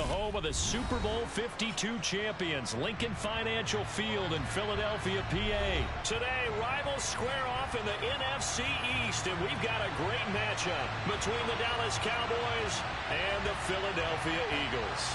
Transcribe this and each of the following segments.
the home of the Super Bowl 52 champions, Lincoln Financial Field in Philadelphia, PA. Today, rivals square off in the NFC East, and we've got a great matchup between the Dallas Cowboys and the Philadelphia Eagles.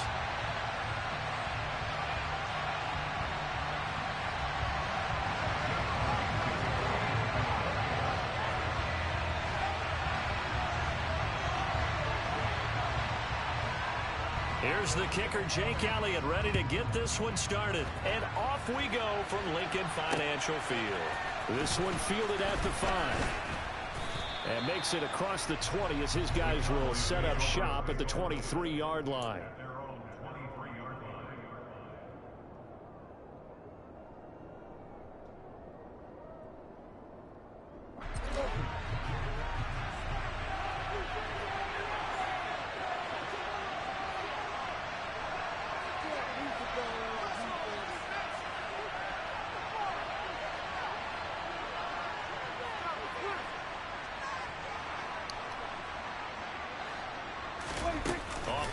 Here's the kicker, Jake Elliott, ready to get this one started. And off we go from Lincoln Financial Field. This one fielded at the 5. And makes it across the 20 as his guys will set up shop at the 23-yard line.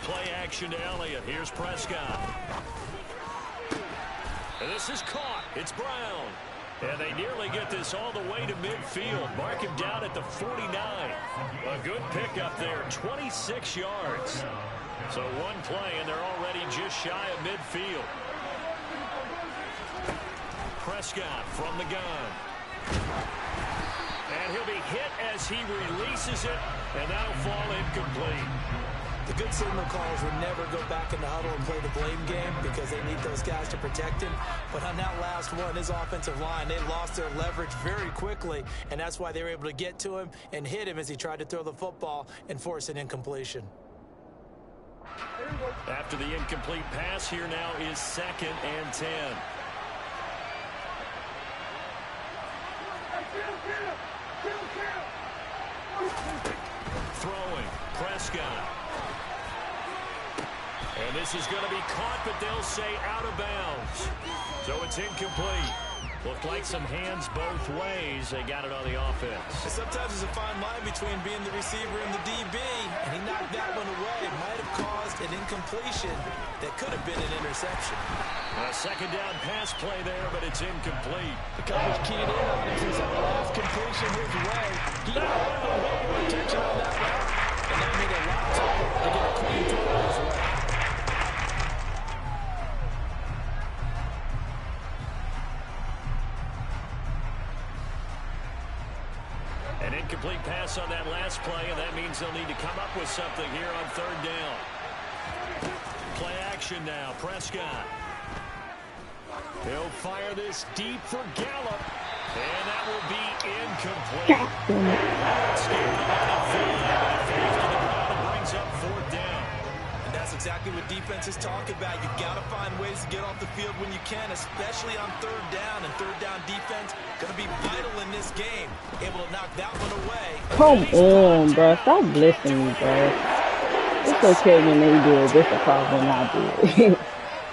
Play action to Elliott. Here's Prescott. And this is caught. It's Brown. And they nearly get this all the way to midfield. Mark him down at the 49. A good pickup there, 26 yards. So one play, and they're already just shy of midfield. Prescott from the gun. And he'll be hit as he releases it, and that'll fall incomplete. The good signal calls will never go back in the huddle and play the blame game because they need those guys to protect him. But on that last one, his offensive line, they lost their leverage very quickly, and that's why they were able to get to him and hit him as he tried to throw the football and force an incompletion. After the incomplete pass, here now is 2nd and 10. Throwing, Prescott. And this is going to be caught, but they'll say out of bounds. So it's incomplete. Looked like some hands both ways. They got it on the offense. And sometimes there's a fine line between being the receiver and the DB, and he knocked that one away. It might have caused an incompletion that could have been an interception. A 2nd down pass play there, but it's incomplete. The coverage keyed in on it since the last completion his way. He got a little bit more attention on that route, and that made it a lot tougher to get a clean throw his way. An incomplete pass on that last play, and that means they'll need to come up with something here on 3rd down. Play action now, Prescott. He'll fire this deep for Gallup, and that will be incomplete. Brings up 4th down. And that's exactly what defenses talk about. You've got to find ways to get off the field when you can, especially on 3rd down. And 3rd down defense going to be vital in this game. Able to knock that one away. Come on, bro. Stop blessing me, bro. It's okay when they do it. It's a problem when I do it.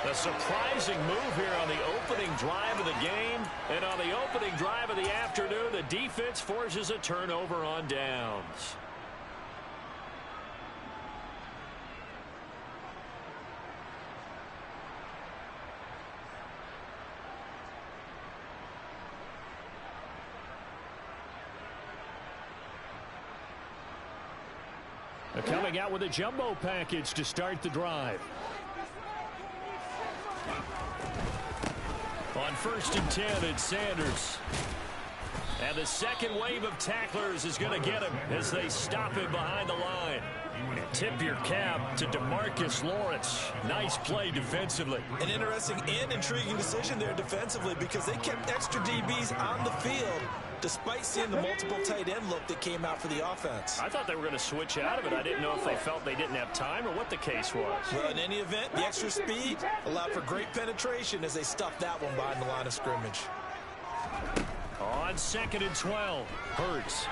A surprising move here on the opening drive of the game. And on the opening drive of the afternoon, the defense forces a turnover on downs. They're coming out with a jumbo package to start the drive. On 1st and 10, it's Sanders. And the second wave of tacklers is going to get him as they stop him behind the line. And tip your cap to DeMarcus Lawrence. Nice play defensively. An interesting and intriguing decision there defensively because they kept extra DBs on the field despite seeing the multiple tight end look that came out for the offense. I thought they were going to switch out of it. I didn't know if they felt they didn't have time or what the case was. Well, in any event, the extra speed allowed for great penetration as they stuffed that one behind the line of scrimmage. On 2nd and 12, Hurts.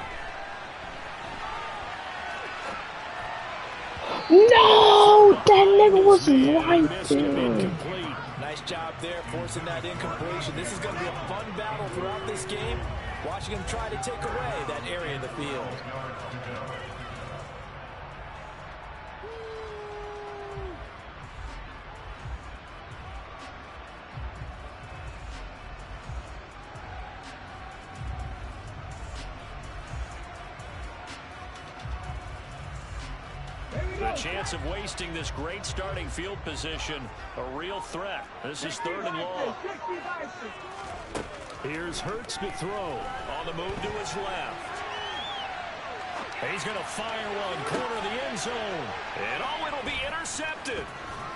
No! That nigga was right there. Nice job there, forcing that incompletion. This is going to be a fun battle throughout this game. Watching him try to take away that area of the field. The chance of wasting this great starting field position, a real threat. This is 3rd and long. Here's Hurts to throw. On the move to his left. He's going to fire one, corner of the end zone. And it'll be intercepted.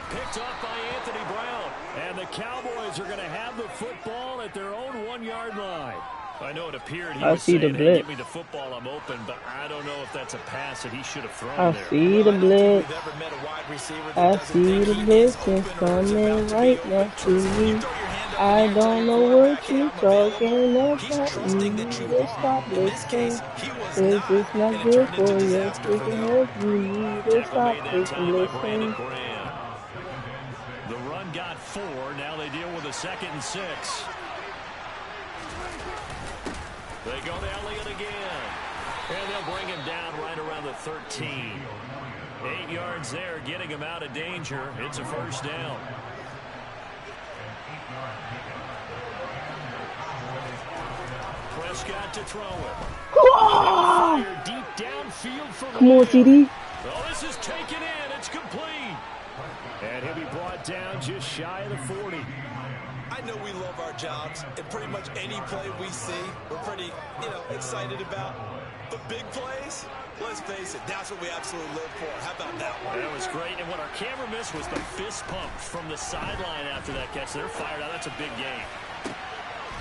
Picked up by Anthony Brown. And the Cowboys are going to have the football at their own 1-yard line. I know it appeared he was saying, hey, give me the football, I'm open, but I don't know if that's a pass that he should have thrown there. I see the blitz. I see the blitz is coming right next to me. I don't know what you're talking about. You need to stop listening. This is not good for you. You need to stop listening. The run got 4. Now they deal with a 2nd and 6. They go to Elliott again. And they'll bring him down right around the 13. 8 yards there, getting him out of danger. It's a 1st down. Prescott to throw it. Deep downfield for Come on, TD. Oh, this is taken in. It's complete. And he'll be brought down just shy of the 40. I know we love our jobs, and pretty much any play we see, we're pretty, excited about. But big plays, let's face it, that's what we absolutely live for. How about that one? That was great, and what our camera missed was the fist pump from the sideline after that catch. They're fired out. That's a big game.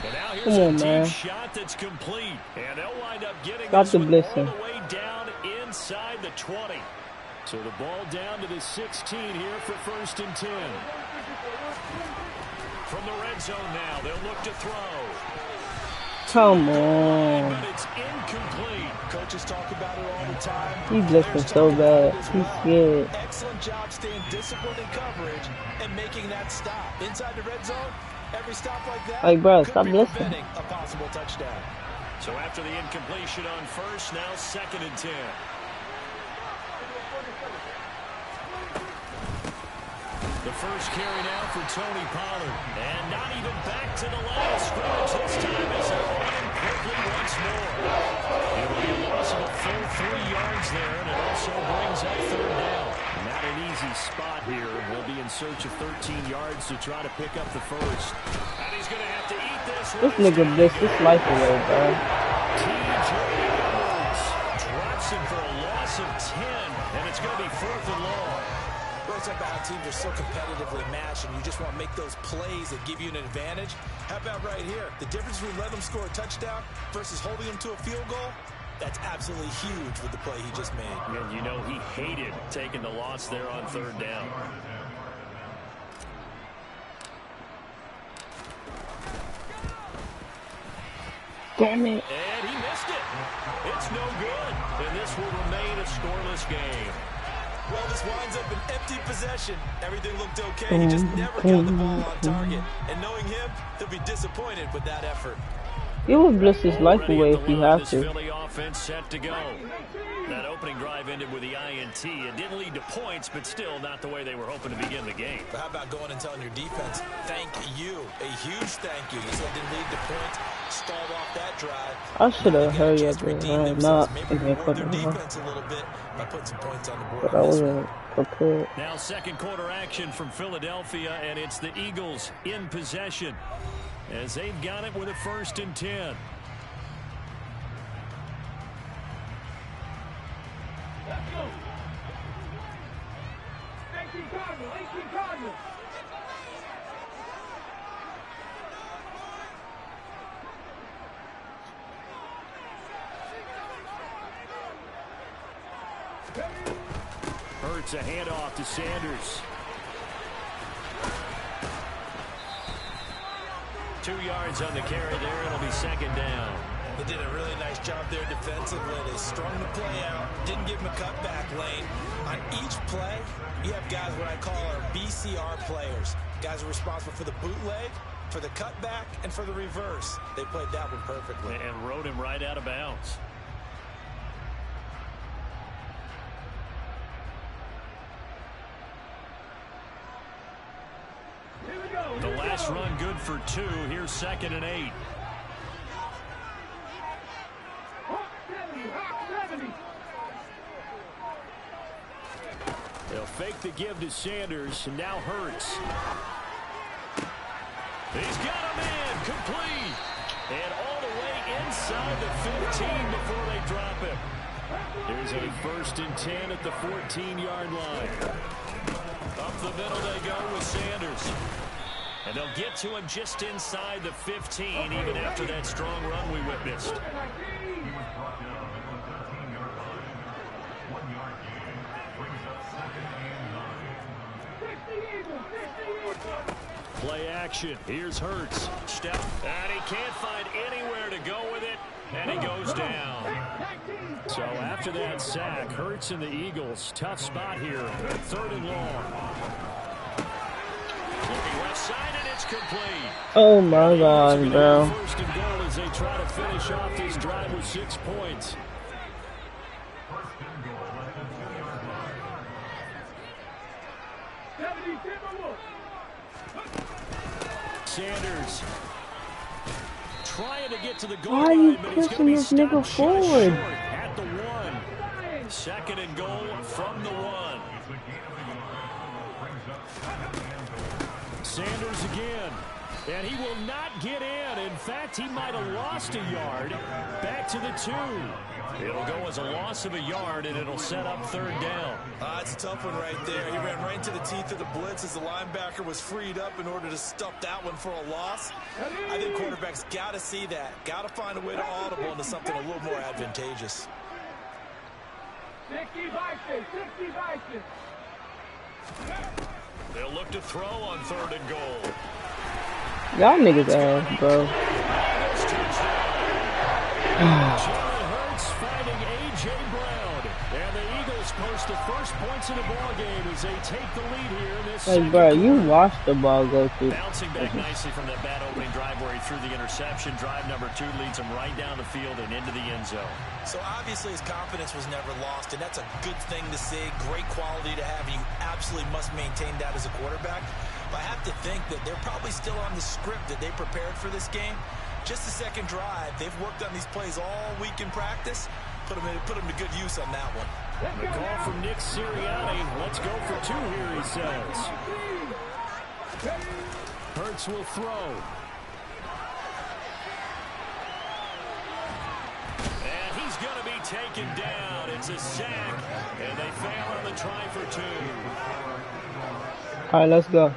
And now here's a deep shot that's complete, and they'll wind up getting this one all the way down inside the 20. So the ball down to the 16 here for 1st and 10. From the red zone now, they'll look to throw. Come on. But it's incomplete. Coaches talk about it all the time. He blitzing so bad. He's scared. Excellent job staying disciplined in coverage and making that stop. Inside the red zone, every stop like that. Like, bro, stop blitzing. A possible touchdown. So after the incompletion on 1st, now 2nd and 10. The first carry now for Tony Pollard. And not even back to the line of scrimmage this time as they're running quickly once more. It will be a loss of a full 3 yards there, and it also brings up 3rd down. Not an easy spot here. We'll be in search of 13 yards to try to pick up the first. And he's going to have to eat this. This nigga blitz his life away, bro. T.J. Edwards drops him for a loss of 10, and it's going to be 4th and long. Talk about how teams are so competitively matched and you just want to make those plays that give you an advantage. How about right here? The difference between letting them score a touchdown versus holding them to a field goal, that's absolutely huge with the play he just made. And you know he hated taking the loss there on 3rd down. Damn it. And he missed it. It's no good. And this will remain a scoreless game. Well, this winds up an empty possession. Everything looked okay. He just never got the ball on target. And knowing him, he'll be disappointed with that effort. He would blitz his life away if he has to. Philly offense set to go. That opening drive ended with the INT. It didn't lead to points, but still not the way they were hoping to begin the game. But how about going and telling your defense, thank you, a huge thank you. You said it didn't lead to points, stalled off that drive. I should have hurried up and not maybe reward their defense a little bit by putting some points on the board. But I wasn't prepared. Now 2nd quarter action from Philadelphia, and it's the Eagles in possession as they've got it with a 1st and 10. Let's go. 18 Cardinals, 18 Cardinals. Hurts a handoff to Sanders. 2 yards on the carry there. It'll be 2nd down. They did a really nice job there defensively. They strung the play out, didn't give him a cutback lane. On each play, you have guys what I call our BCR players. Guys are responsible for the bootleg, for the cutback, and for the reverse. They played that one perfectly. And rode him right out of bounds. The last run good for 2. Here's 2nd and 8. fake the give to Sanders, and now Hurts. He's got a man, complete. And all the way inside the 15 before they drop him. Here's a 1st and 10 at the 14-yard line. Up the middle they go with Sanders. And they'll get to him just inside the 15, even after that strong run we witnessed. Play action. Here's Hurts. Step. And he can't find anywhere to go with it. And he goes down. So after that sack, Hurts and the Eagles, tough spot here. 3rd and long. Looking left side, and it's complete. Oh my God, bro. 1st and goal as they try to finish off this drive with 6 points. Sanders trying to get to the goal. Why are you line, but he's pushing be this nigga forward? At the 1. 2nd and goal from the 1. Sanders again. And he will not get in. In fact, he might have lost a yard. Back to the 2. It'll go as a loss of a yard, and it'll set up 3rd down. It's a tough one right there. He ran right into the teeth of the blitz as the linebacker was freed up in order to stop that one for a loss. I think quarterbacks got to see that. Got to find a way to audible into something a little more advantageous. 60 Vikings, 60 Vikings. They'll look to throw on 3rd and goal. Y'all niggas ass, bro. Jalen Hurts finding A.J. Brown. And the Eagles post the first points in the ball game as they take the lead here in this Like, bro, you watched the ball go through. Bouncing back nicely from that bad opening drive where he threw the interception. Drive number 2 leads him right down the field and into the end zone. So obviously his confidence was never lost, and that's a good thing to see. Great quality to have. You absolutely must maintain that as a quarterback. But I have to think that they're probably still on the script that they prepared for this game. Just the second drive. They've worked on these plays all week in practice. Put them to good use on that one. The call from Nick Sirianni. Let's go for 2 here, he says. Hurts will throw. And he's going to be taken down. It's a sack. And they fail on the try for 2. All right, let's go.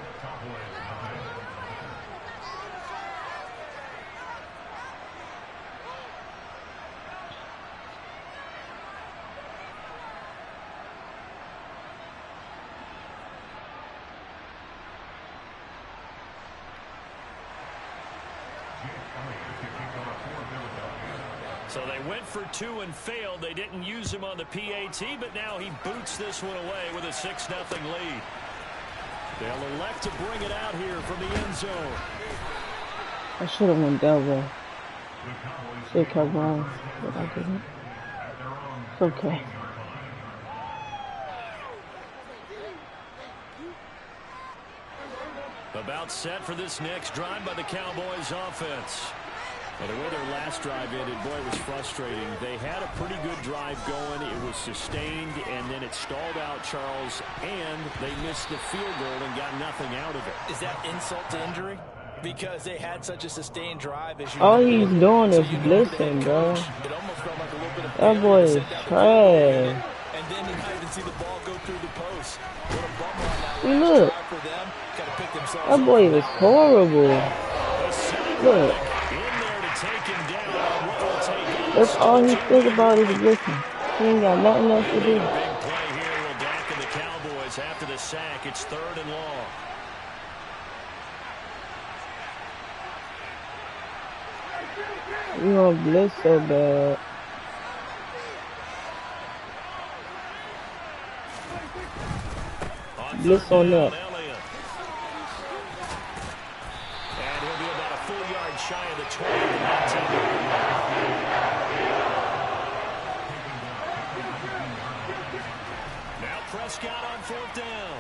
So they went for 2 and failed. They didn't use him on the PAT, but now he boots this one away with a 6-0 lead. They'll elect to bring it out here from the end zone. I should have went that way. Should have kept going, but I didn't. It's okay. About set for this next drive by the Cowboys offense. Well, the way their last drive ended, boy, it was frustrating. They had a pretty good drive going. It was sustained, and then it stalled out, Charles, and they missed the field goal and got nothing out of it. Is that insult to injury? Because they had such a sustained drive as you All he's doing is blitzing, bro. It almost felt like a little bit of That boy is trash. and then you not even see the ball go through the post. What a bummer on that last Look. drive for them. Got to pick themselves That up. boy is horrible. Look. That's all he thinks about is blitzing. He ain't got nothing else to do. Big play here will back in the Cowboys after the sack. It's 3rd and long. We gonna blitz so bad. Blitz on that. And he'll be about a full yard shy of the 20. Now Prescott on 4th down.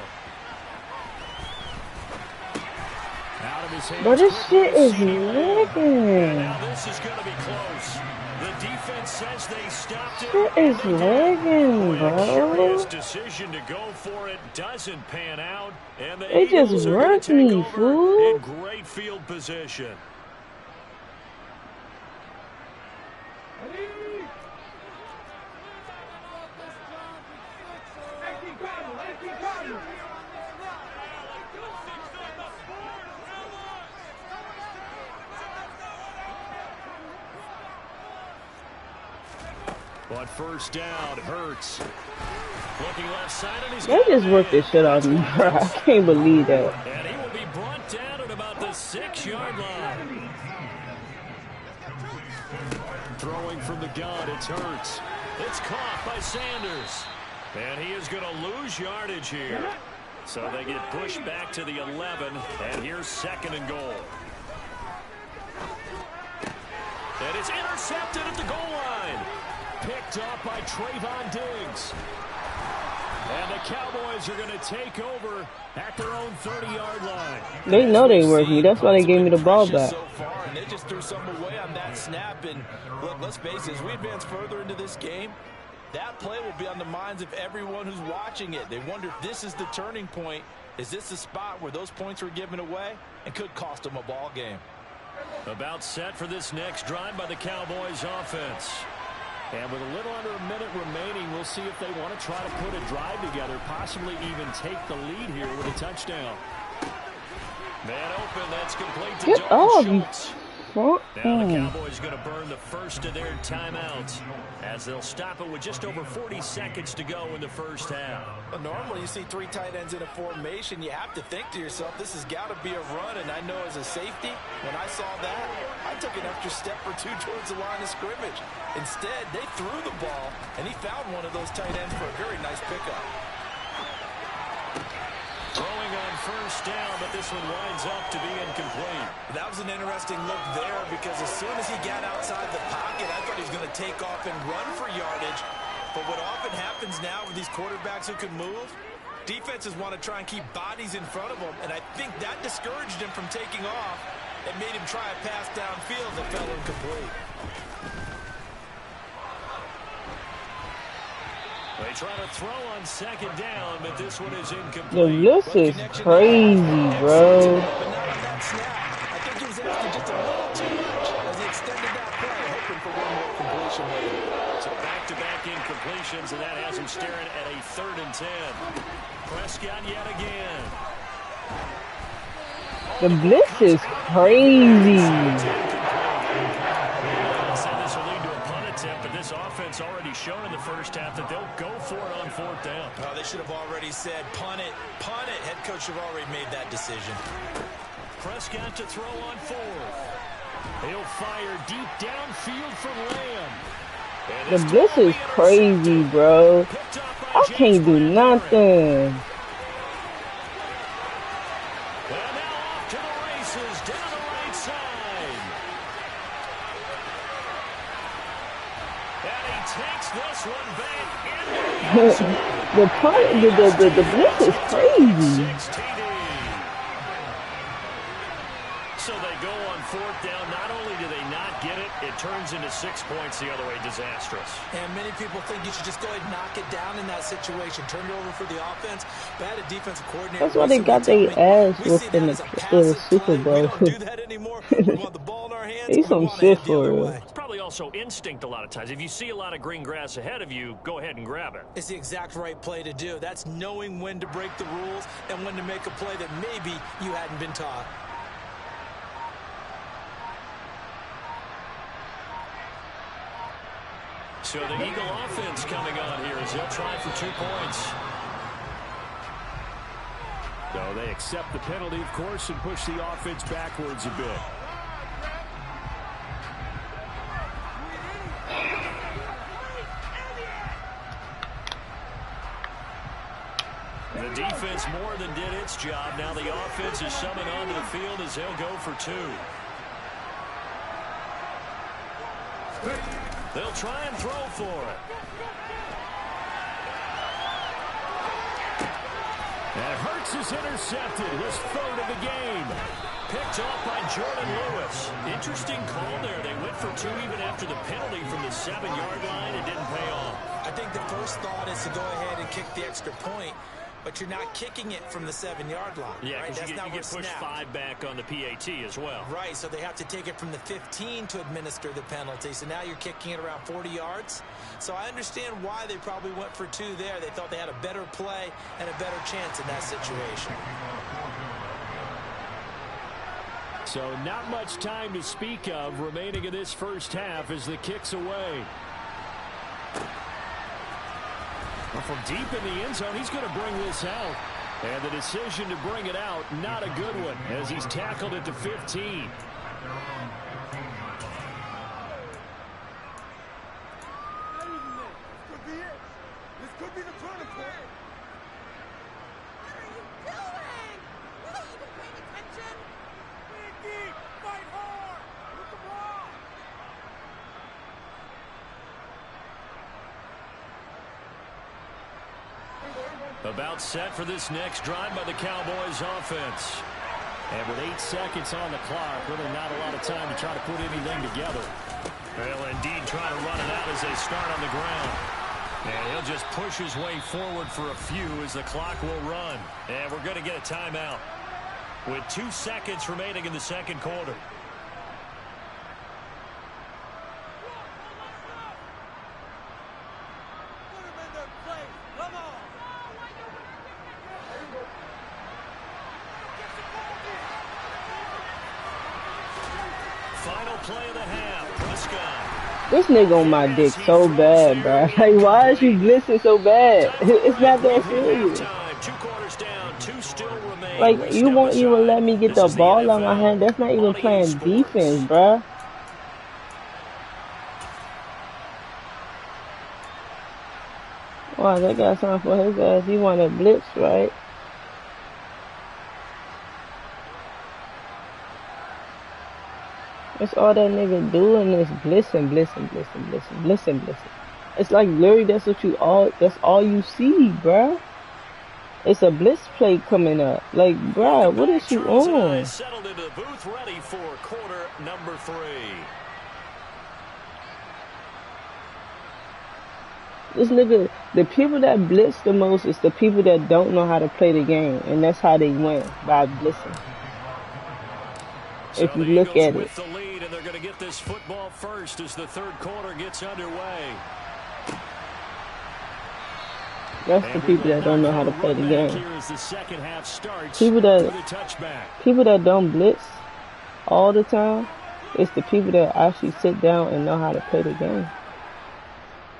Out of his hands. But this shit is And now lagging. this is going to be close. The defense says they stopped it. Shit is lagging, Boy, a curious bro. decision to go for it. Doesn't pan out. And the They just Eagles are going worked to take me, over fool. in great field position. But first down, Hurts. Looking left side, and he's They just worked this shit out of me, bro. I can't believe that. and he will be brought down at about the 6-yard line. Throwing from the gun, it's Hurts. It's caught by Sanders. And he is going to lose yardage here. So they get pushed back to the 11, and here's 2nd and goal. And it's intercepted at the goal line. Picked up by Trayvon Diggs. And the Cowboys are going to take over at their own 30-yard line. They know they worked me. That's why they gave me the ball back. So far, and they just threw something away on that snap. And look, let's face it, as we advance further into this game, that play will be on the minds of everyone who's watching it. They wonder if this is the turning point. Is this the spot where those points were given away and could cost them a ball game? About set for this next drive by the Cowboys offense. And with a little under a minute remaining, we'll see if they want to try to put a drive together, possibly even take the lead here with a touchdown. Man open, that's complete to Get off, you Schultz. fuck. Now the Cowboys going to burn the first of their timeouts as they'll stop it with just over 40 seconds to go in the first half. Well, normally you see 3 tight ends in a formation. You have to think to yourself, this has got to be a run. And I know as a safety, when I saw that, I took an extra step or 2 towards the line of scrimmage. Instead, they threw the ball, and he found one of those tight ends for a very nice pickup. Throwing on first down, but this one winds up to be incomplete. That was an interesting look there because as soon as he got outside the pocket, I thought he was going to take off and run for yardage. But what often happens now with these quarterbacks who can move, defenses want to try and keep bodies in front of them, and I think that discouraged him from taking off and made him try a pass downfield that fell incomplete. They try to throw on second down, but this one is incomplete. Yo, this is crazy, bro. But not on that snap. I think he was asking just a little too much as he extended that play, hoping for one more completion later. So back-to-back incompletions, and that has him staring at a 3rd and 10. Prescott yet again. The blitz is crazy. This will lead to a punt attempt, but this offense already shown in the first half that they'll go for it on 4th down. Oh, they should have already said, punt it, punt it. Head coach should have already made that decision. Prescott to throw on 4th. He'll fire deep downfield for Lamb. The blitz is crazy, bro. I can't do nothing. And now off to the races down the right side. And he takes this one back into The blitz is crazy. 6 TD. So they go on 4th down. Not only do they not get it, it turns into 6 points the other way. Disastrous. And many people think you should just go ahead and knock it down in that situation. Turn it over for the offense. But I had a defensive coordinator. That's why they got their ass whooped in the Super Bowl. We don't do that anymore. We want the ball in our hands. He's some shit for real. It's probably also instinct a lot of times. If you see a lot of green grass ahead of you, go ahead and grab it. It's the exact right play to do. That's knowing when to break the rules and when to make a play that maybe you hadn't been taught. So the Eagle offense coming on here as they'll try for 2 points. So they accept the penalty, of course, and push the offense backwards a bit. The defense more than did its job. Now the offense is summoned onto the field as they'll go for 2. They'll try and throw for it. And Hurts This is intercepted. His third of the game. Picked off by Jordan Lewis. Interesting call there. They went for 2 even after the penalty from the 7-yard line. It didn't pay off. I think the first thought is to go ahead and kick the extra point, but you're not kicking it from the 7-yard line. Yeah, right? because you get pushed 5 back on the PAT as well. Right, so they have to take it from the 15 to administer the penalty. So now you're kicking it around 40 yards. So I understand why they probably went for 2 there. They thought they had a better play and a better chance in that situation. So not much time to speak of remaining in this first half as the kick's away. From deep in the end zone, he's going to bring this out. And the decision to bring it out, not a good one, as he's tackled at the 15. This could be the turning point. What are you doing? Were they even paying attention? Deep, fight hard. Look the ball. About set for this next drive by the Cowboys offense. And with 8 seconds on the clock, really not a lot of time to try to put anything together. They'll indeed try to run it out as they start on the ground. And he'll just push his way forward for a few as the clock will run. And we're going to get a timeout with 2 seconds remaining in the second quarter. Put him in their place. Come on. Final play of the half. Prescott. This nigga on my dick so bad, bro. Like, why is he blitzing so bad? It's not that serious. 2 quarters down, 2 still remain. Like, you won't even let me get the ball out of my hand. That's not even playing defense, bro. Wow, they got something for his ass. He wanted blitz, right? That's all that nigga doing is blitzing. It's like literally that's all you see, bruh. It's a blitz play coming up. Like, bruh, what is you on? Settled into the booth, ready for quarter number 3. This nigga, the people that blitz the most is the people that don't know how to play the game, and that's how they win, by blitzing. If you look at it. The lead, and they're going to get this football first as the third quarter gets underway. That's the people that don't know how to play the game. People that don't blitz all the time, it's the people that actually sit down and know how to play the game.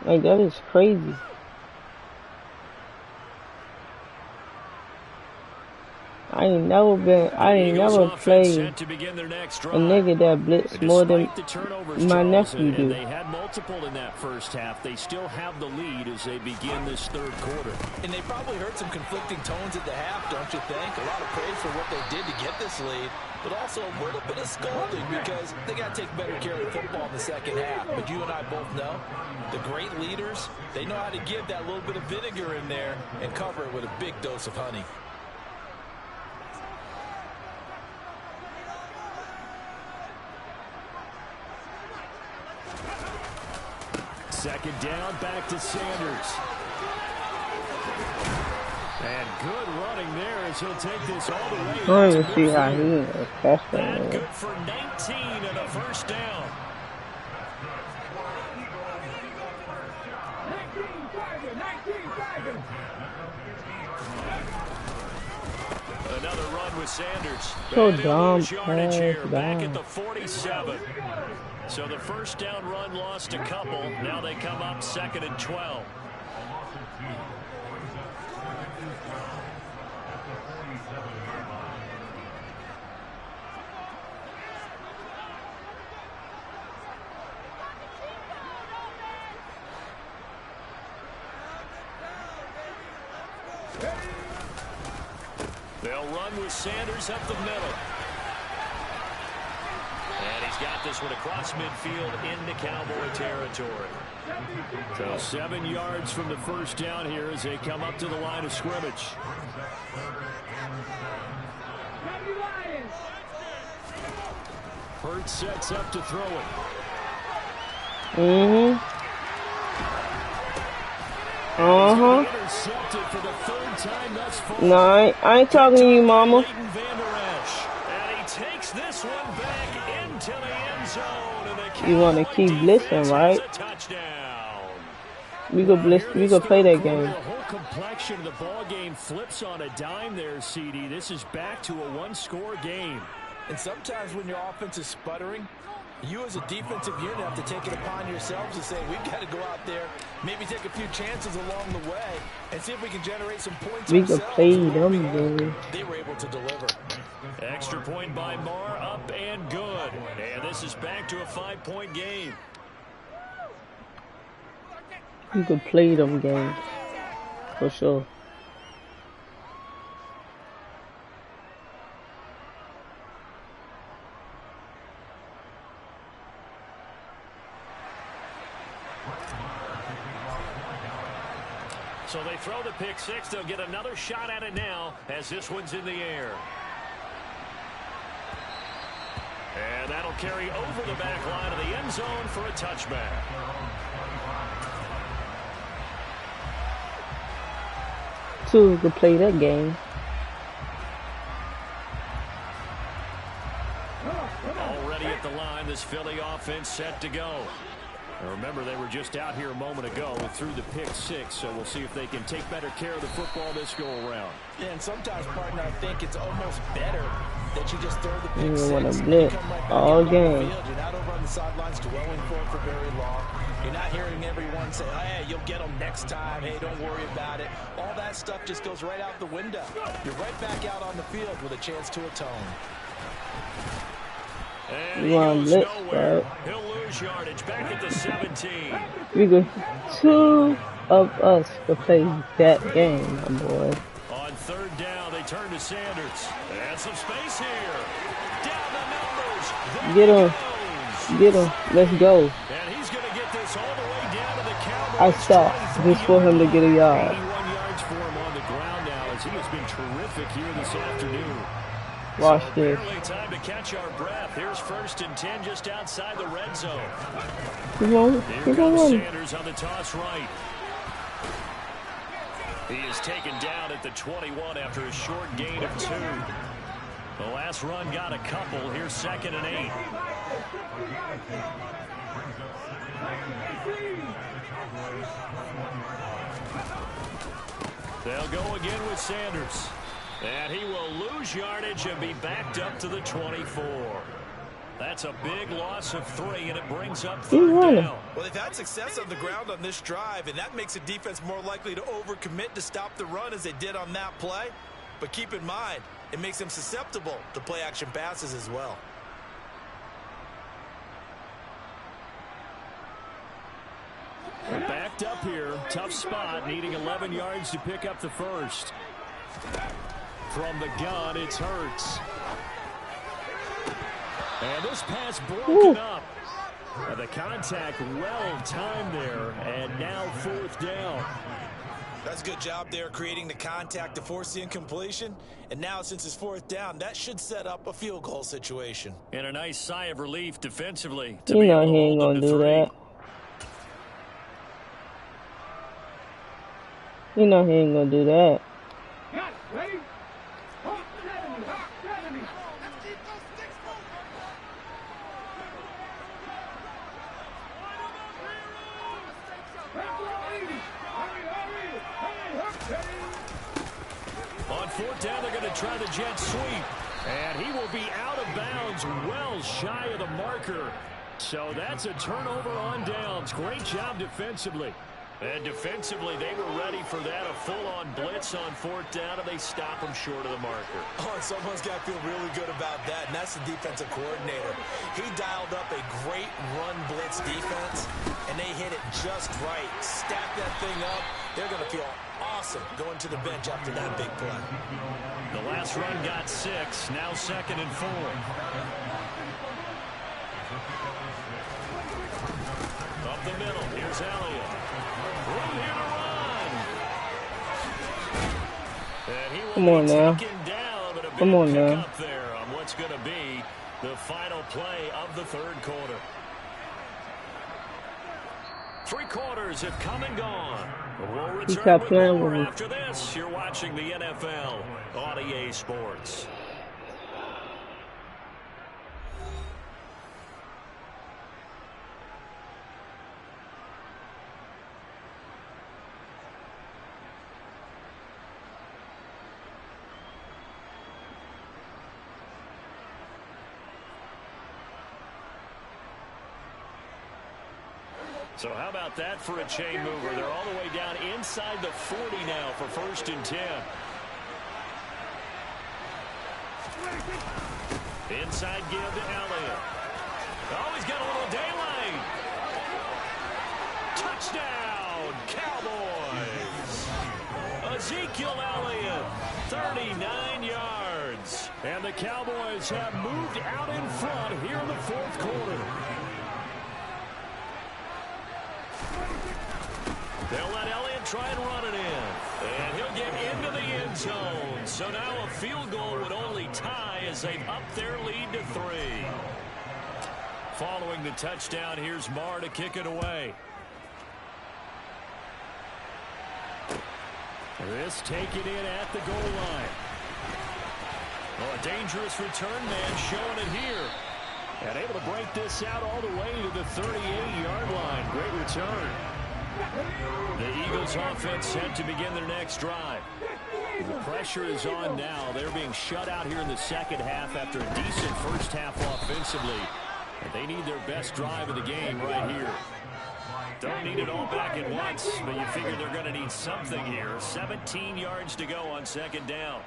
Like, that is crazy. I ain't never played a nigga that blitz more than my nephew do. They had multiple in that first half. They still have the lead as they begin this third quarter. And they probably heard some conflicting tones at the half, don't you think? A lot of praise for what they did to get this lead, but also a little bit of scolding because they got to take better care of the football in the second half. But you and I both know the great leaders, they know how to give that little bit of vinegar in there and cover it with a big dose of honey. Second down, back to Sanders. And good running there as he'll take this all the way. I don't even see how he is. And good for 19 and a first down. 19 Another run with Sanders. So dumb, back at the 47. So the first down run lost a couple. Now they come up 2nd and 12. They'll run with Sanders up the middle. And he's got this one across midfield into Cowboy territory. So 7 yards from the first down here as they come up to the line of scrimmage. Hurts sets up to throw it. Intercepted for the 3rd time thus far. No, I ain't talking to you, mama. And he takes this one back into the end zone. You want to keep blitzing, right? We could blitz. We could play that game. The whole complexion of the ball game flips on a dime there, CD. This is back to a one-score game. And sometimes when your offense is sputtering, you as a defensive unit have to take it upon yourselves to say, we've got to go out there, maybe take a few chances along the way, and see if we can generate some points we could play them, dude. They were able to deliver. Extra point by Marr, up and good. And this is back to a 5-point game. We could play them games, for sure. So they throw the pick six. They'll get another shot at it now as this one's in the air. And that'll carry over the back line of the end zone for a touchback. Two could play that game. Already at the line, this Philly offense set to go. And remember, they were just out here a moment ago and threw the pick six, so we'll see if they can take better care of the football this go-around. Yeah, and sometimes, partner, I think it's almost better that you just throw the pick You six. want to blitz all game. You're not over on the sidelines dwelling for it for very long. You're not hearing everyone say, oh, hey, you'll get them next time. Hey, don't worry about it. All that stuff just goes right out the window. You're right back out on the field with a chance to atone. And you want to blitz, nowhere. right? He'll lose yardage back at the 17. We could, two of us could play that game, my boy. On third down, they turn to Sanders. And some space here. Down the numbers. Get him. Get him. Let's go. And he's going to get this all the way down to the Cowboys. I stopped just for him to get a yard. 81 yards for him on the ground now as he has been terrific here this afternoon. Watch so this. Barely time to catch our breath. Here's 1st and 10 just outside the red zone. Come on. Here comes Sanders on the toss right. He is taken down at the 21 after a short gain of 2. The last run got a couple. Here's 2nd and 8. They'll go again with Sanders. And he will lose yardage and be backed up to the 24. That's a big loss of 3, and it brings up 3rd down. Well, they've had success on the ground on this drive, and that makes the defense more likely to overcommit to stop the run as they did on that play. But keep in mind, it makes them susceptible to play-action passes as well. Backed up here, tough spot, needing 11 yards to pick up the first. From the gun, it's Hurts. And this pass broken up. And the contact well timed there, and now 4th down. That's a good job there creating the contact to force the incompletion. And now since it's 4th down, that should set up a field goal situation. And a nice sigh of relief defensively. You know he ain't gonna do that. You know he ain't gonna do that. On 4th down, they're going to try the jet sweep. And he will be out of bounds, well shy of the marker. So that's a turnover on downs. Great job defensively. And defensively, they were ready for that, a full-on blitz on 4th down, and they stop them short of the marker. Oh, and someone's got to feel really good about that, and that's the defensive coordinator. He dialed up a great run blitz defense, and they hit it just right. Stack that thing up. They're going to feel awesome going to the bench after that big play. The last run got 6, now 2nd and 4. Up the middle, here's Elliott. Room here to run. And he will Come on be now. taken down, but a big Come on pick now. up there on what's going to be the final play of the third quarter. 3 quarters have come and gone. We'll return kept with playing more with me. after this. You're watching the NFL on EA Sports. So how about that for a chain mover? They're all the way down inside the 40 now for 1st and 10. Inside give to Elliott. Oh, he's got a little daylight. Touchdown, Cowboys. Ezekiel Elliott, 39 yards. And the Cowboys have moved out in front here in the 4th quarter. They'll let Elliott try and run it in. And he'll get into the end zone. So now a field goal would only tie as they've upped their lead to 3. Following the touchdown, here's Marr to kick it away. This taken in at the goal line. Well, a dangerous return man showing it here. And able to break this out all the way to the 38-yard line. Great return. The Eagles offense set to begin their next drive. The pressure is on now. They're being shut out here in the second half after a decent first half offensively. And they need their best drive of the game right here. Don't need it all back at once, but you figure they're going to need something here. 17 yards to go on 2nd down.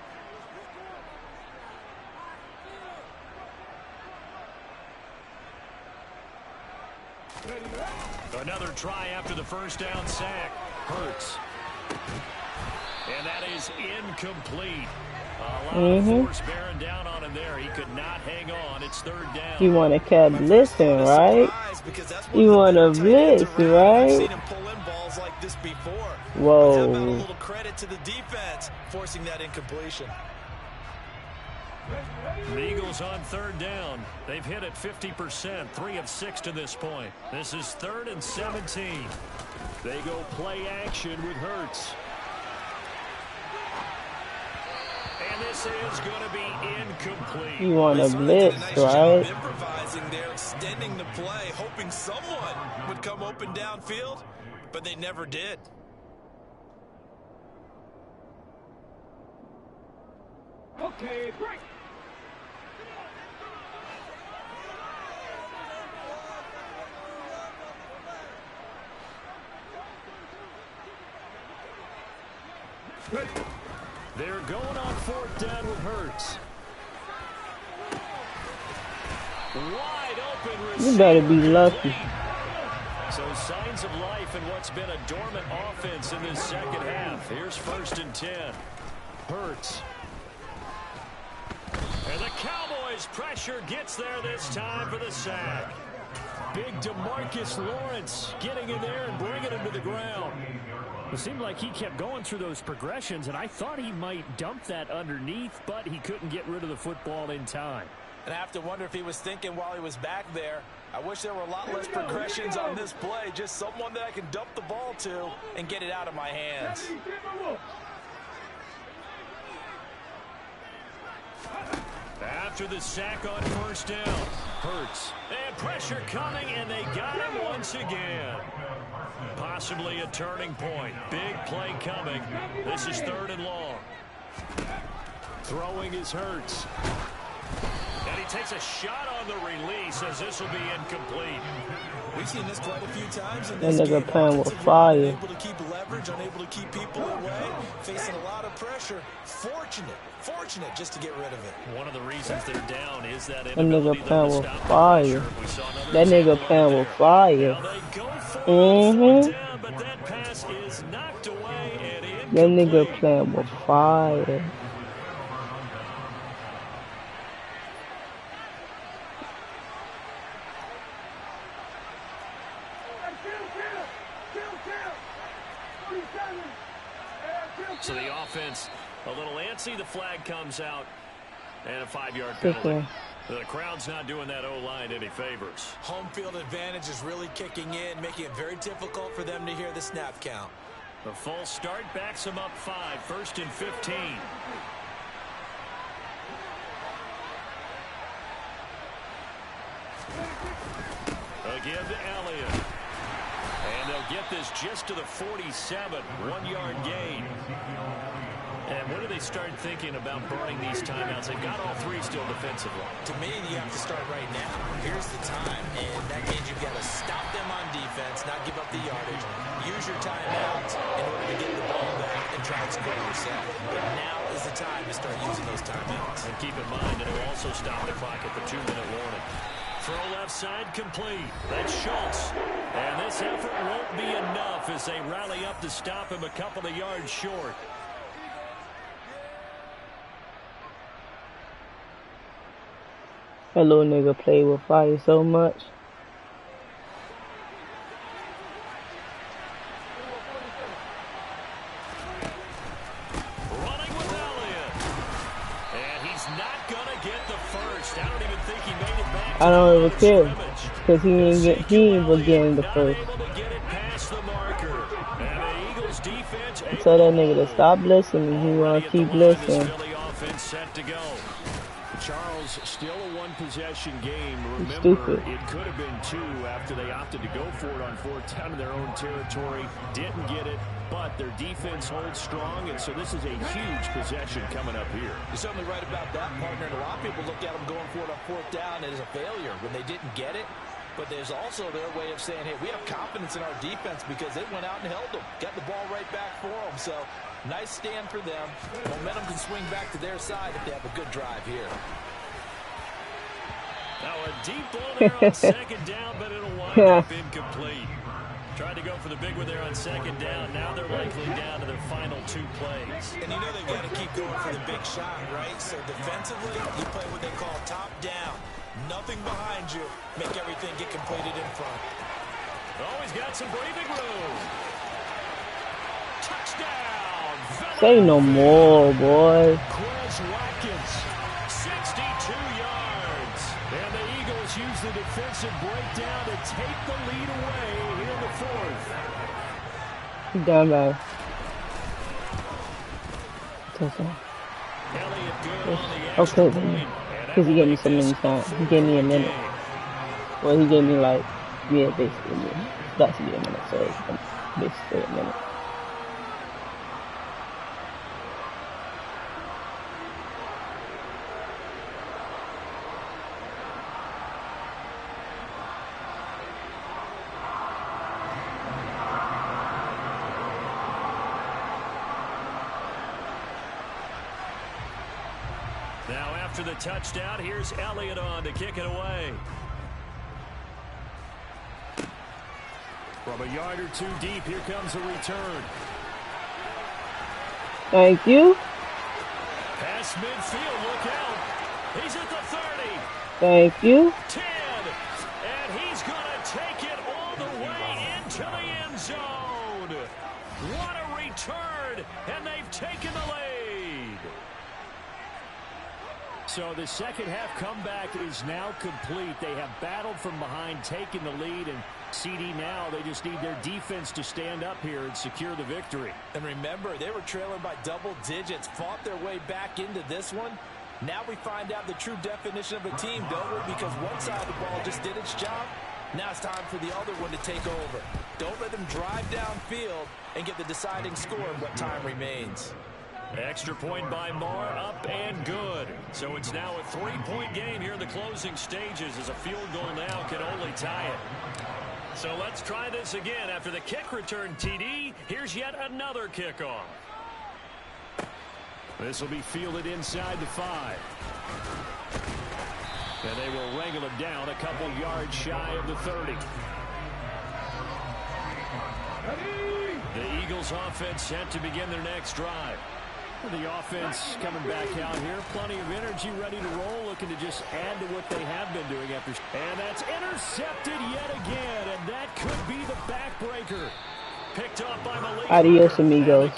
Another try after the first down sack. Hurts. And that is incomplete. A lot of force bearing down on him there. He could not hang on. It's 3rd down. You want to keep blitzing, right? You want to blitz, right? Whoa. A little credit to the defense forcing that incompletion. The Eagles on 3rd down. They've hit it 50%, 3 of 6 to this point. This is 3rd and 17. They go play action with Hurts. And this is going to be incomplete. You want to blitz, right? Improvising there, extending the play, hoping someone would come open downfield, but they never did. Okay, break. They're going on 4th down with Hurts. Wide open. You better be lucky. So signs of life in what's been a dormant offense in this second half. Here's 1st and 10. Hurts. And the Cowboys pressure gets there this time for the sack. Big DeMarcus Lawrence getting in there and bringing him to the ground. It seemed like he kept going through those progressions, and I thought he might dump that underneath, but he couldn't get rid of the football in time. And I have to wonder if he was thinking while he was back there, I wish there were a lot less progressions on this play, just someone that I can dump the ball to and get it out of my hands. After the sack on 1st down, Hurts. And pressure coming, and they got him once again. Possibly a turning point. Big play coming. This is 3rd and long. Throwing is Hurts. And he takes a shot on the release as this will be incomplete. We've seen this quite a few times in That this nigga game. playing with fire. Unable to keep leverage, unable to keep people away, facing a lot of pressure. Fortunate just to get rid of it. One of the reasons they're down is that That inability nigga to playing with stop fire. pressure. We saw another That nigga example playing there. with fire. Now they go for it, down, but that pass is knocked away and That nigga incomplete. playing with fire. So the offense a little antsy. The flag comes out. And a 5-yard penalty. The crowd's not doing that O-line any favors. Home field advantage is really kicking in, making it very difficult for them to hear the snap count. The false start backs them up 5, 1st and 15. Again to Elliott. And they'll get this just to the 47, 1-yard gain. And when do they start thinking about burning these timeouts? They've got all 3 still defensively. To me, you have to start right now. Here's the time, and that means you've got to stop them on defense, not give up the yardage. Use your timeouts in order to get the ball back and try and score yourself. But now is the time to start using those timeouts. And keep in mind that it will also stop the clock at the 2-minute warning. Throw left side complete. That's Schultz. And this effort won't be enough as they rally up to stop him a couple of yards short. That little nigga played with fire so much. Running with Elliott. And he's not going to get the first. I don't even think he made it back. I don't even care. Because he ain't was getting the first. Tell that nigga to stop listening. He want to keep listening. Charles, still a one-possession game. Remember, it could have been 2 after they opted to go for it on 4th down in their own territory. Didn't get it, but their defense holds strong, and so this is a huge possession coming up here. You're certainly right about that, partner. And a lot of people look at them going for it on 4th down as a failure when they didn't get it. But there's also their way of saying, hey, we have confidence in our defense because they went out and held them. Got the ball right back for them. So, nice stand for them. Momentum can swing back to their side if they have a good drive here. Now a deep ball there on 2nd down, but it'll wind up incomplete. Tried to go for the big one there on 2nd down. Now they're likely down to their final 2 plays. And you know they've got to keep going for the big shot, right? So defensively, you play what they call top down. Nothing behind you. Make everything get completed in front. Always got some breathing room. Touchdown. Say no more, boy. Chris Watkins, 62 yards. And the Eagles use the defensive breakdown to take the lead away here in the 4th. He's done by. Touchdown. Okay, because he gave me so many times. He gave me a minute. Well, he gave me like, yeah, basically a minute. It's got to be a minute, so it's basically a minute. Now after the touchdown, here's Elliott on to kick it away. From a yard or 2 deep, here comes a return. Thank you. Pass midfield, look out. He's at the 30. Thank you. 10. And he's going to take it all the way into the end zone. What a return. And they've taken the lead. So the second half comeback is now complete. They have battled from behind, taken the lead, and CD now, they just need their defense to stand up here and secure the victory. And remember, they were trailing by double digits, fought their way back into this one. Now we find out the true definition of a team, don't we? Because one side of the ball just did its job. Now it's time for the other one to take over. Don't let them drive downfield and get the deciding score in what time remains. Extra point by Marr, up and good. So it's now a 3-point game here in the closing stages as a field goal now can only tie it. So let's try this again. After the kick return TD, here's yet another kickoff. This will be fielded inside the 5. And they will wrangle him down a couple yards shy of the 30. The Eagles offense set to begin their next drive. The offense coming back out here. Plenty of energy, ready to roll, looking to just add to what they have been doing after. And that's intercepted yet again, and that could be the backbreaker. picked off by Malik. Adios, amigos.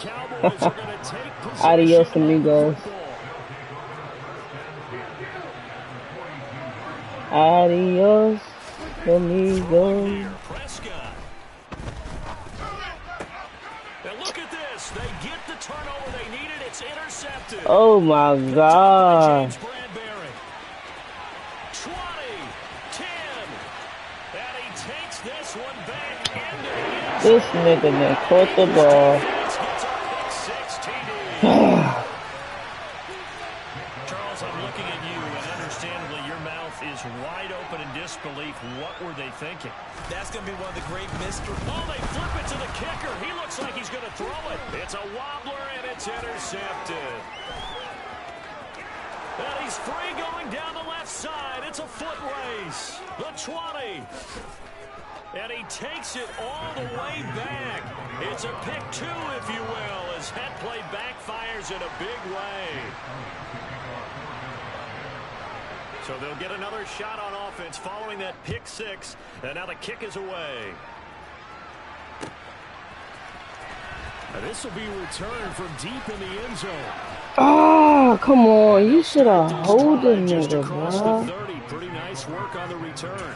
Adios, amigos. Adios, amigos. Prescott. And look at this. They get the turnover they needed. It's intercepted. Oh my God. 20, 10. And he takes this one back into the end zone. This nigga man caught the ball. Charles, I'm looking at you, and understandably, your mouth is wide open in disbelief. What were they thinking? That's going to be one of the great mysteries. Oh, they flip it to the kicker. He looks like he's going to throw it. It's a wobbler, and it's intercepted. And he's free going down the left side. It's a foot race. The 20. And he takes it all the way back. It's a pick two, if you will, as that play backfires in a big way. So they'll get another shot on offense following that pick six. And now the kick is away. And this will be returned from deep in the end zone. Oh, come on. You should have hold the nigga, bro. 30. Pretty nice work on the return.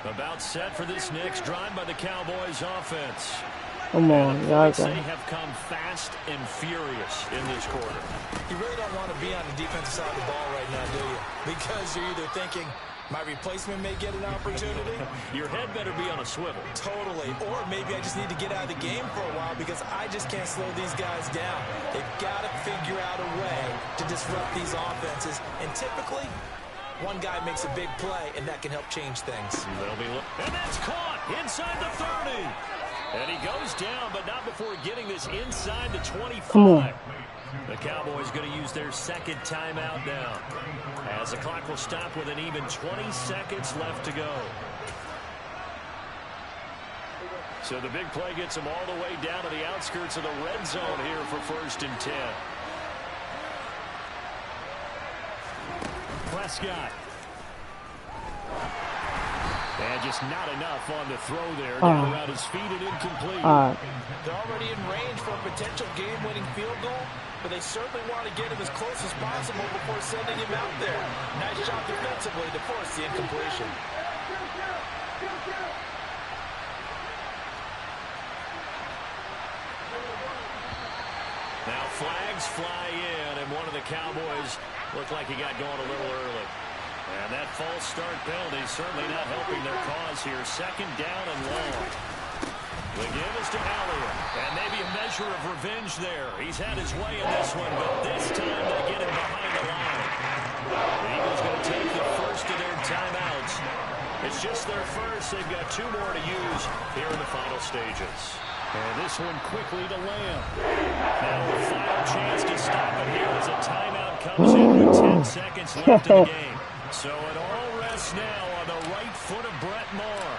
About set for this next drive by the Cowboys offense. Come on, y'all. They have come fast and furious in this quarter. You really don't want to be on the defensive side of the ball right now, do you? Because you're either thinking, my replacement may get an opportunity. Your head better be on a swivel. Totally. Or maybe I just need to get out of the game for a while because I just can't slow these guys down. They've got to figure out a way to disrupt these offenses. And typically, one guy makes a big play, and that can help change things. And that's caught inside the 30. And he goes down, but not before getting this inside the 25. Come on. The Cowboys going to use their second timeout now, as the clock will stop with an even 20 seconds left to go. So the big play gets them all the way down to the outskirts of the red zone here for 1st and 10. Prescott. And just not enough on the throw there. Down around his feet and incomplete. They're already in range for a potential game-winning field goal, but they certainly want to get him as close as possible before sending him out there. Nice job defensively to force the incompletion. Now flags fly in, and one of the Cowboys looked like he got going a little early. And that false start penalty certainly not helping their cause here. 2nd down and long. The give is to Elliott, and maybe a measure of revenge there. He's had his way in this one, but this time they get him behind the line. The Eagles going to take the first of their timeouts. It's just their first. They've got 2 more to use here in the final stages. And this one quickly to Lamb. Now a final chance to stop it here as a timeout comes in with 10 seconds left in the game. So it all rests now on the right foot of Brett Maher.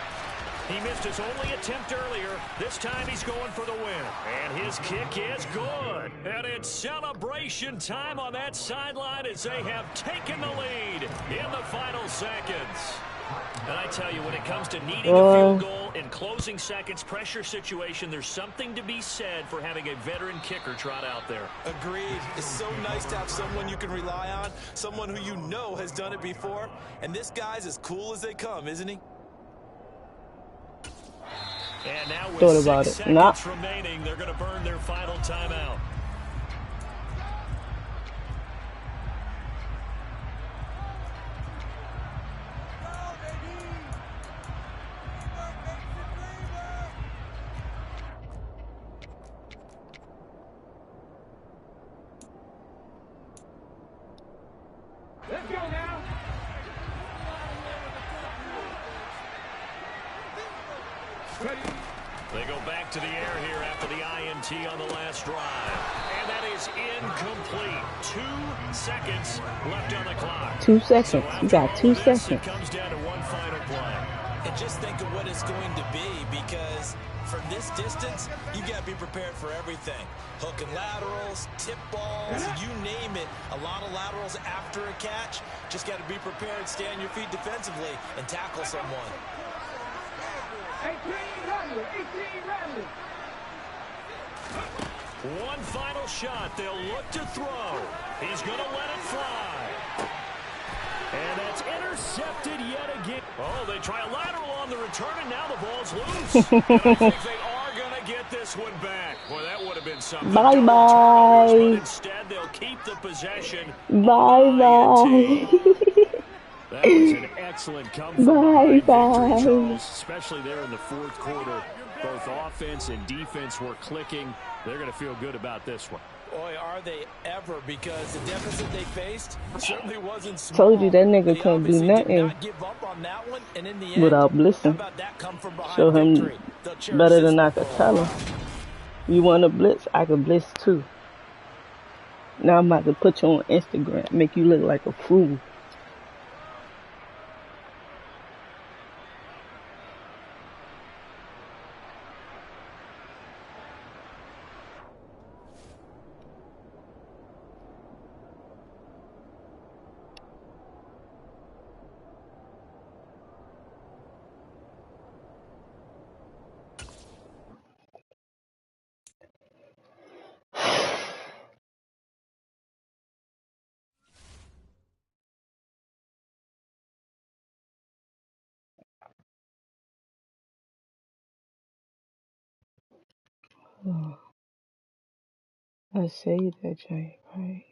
He missed his only attempt earlier. This time he's going for the win. And his kick is good. And it's celebration time on that sideline as they have taken the lead in the final seconds. And I tell you, when it comes to needing a field goal in closing seconds, pressure situation, there's something to be said for having a veteran kicker trot out there. Agreed. It's so nice to have someone you can rely on, someone who you know has done it before. And this guy's as cool as they come, isn't he? And now with 6 seconds remaining, they're going to burn their final timeout. Let's go now. They go back to the air here after the INT on the last drive. And that is incomplete. 2 seconds left on the clock. 2 seconds. So you got 2 seconds. It comes down to one final play. And just think of what it's going to be, because from this distance, you got to be prepared for everything. Hook and laterals, tip balls, you name it. A lot of laterals after a catch. Just got to be prepared, stay on your feet defensively, and tackle someone. One final shot. They'll look to throw. He's going to let it fly. And that's intercepted yet again. Oh, they try a lateral on the return, and now the ball's loose. And I think they are going to get this one back. Boy, that would have been something. Bye-bye. But instead, they'll keep the possession. Bye-bye. That was an excellent come from behind victory, Charles, especially there in the fourth quarter. Both offense and defense were clicking. They're going to feel good about this one. Boy, are they ever, because the deficit they faced certainly wasn't small. Told you that nigga couldn't do nothing without blitzing. Show him better than I could tell him. You want to blitz? I could blitz too. Now I'm about to put you on Instagram, make you look like a fool. I say that, Jay, right?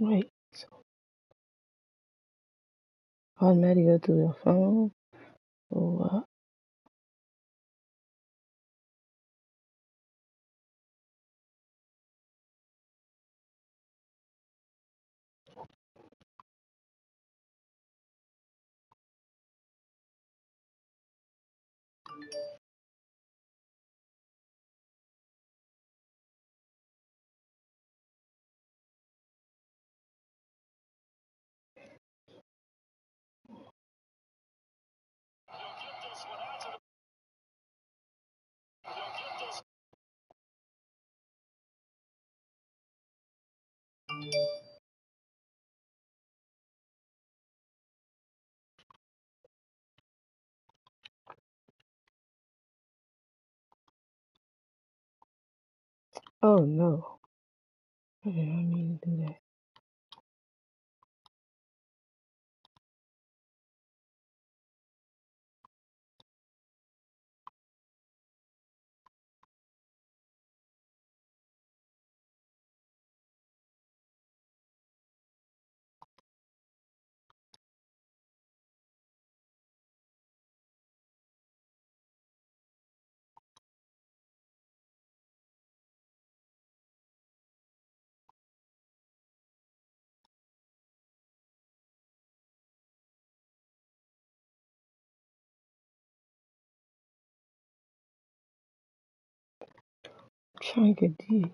Wait, so automatically go through your phone or what? Oh no. Okay, I need to do that. I'm trying to get these.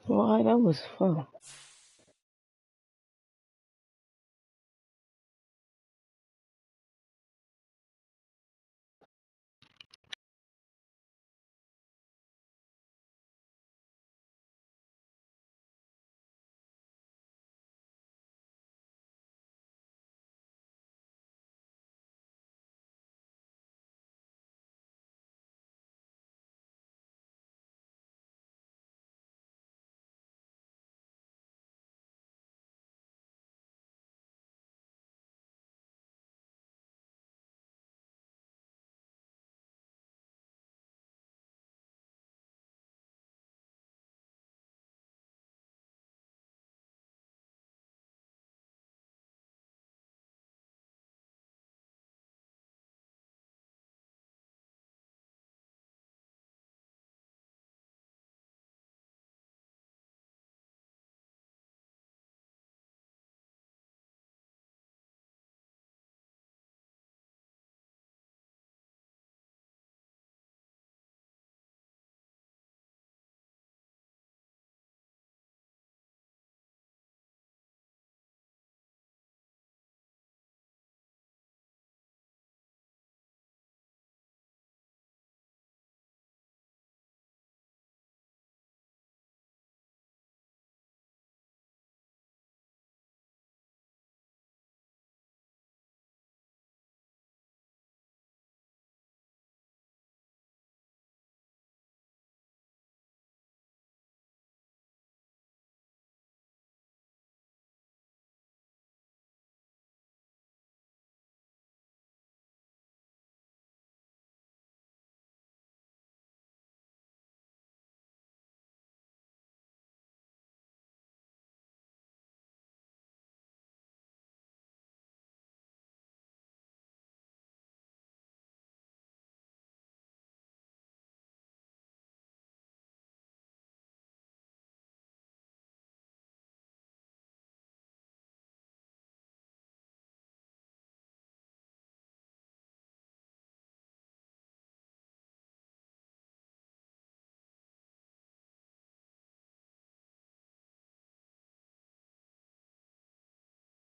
Why, that was fun.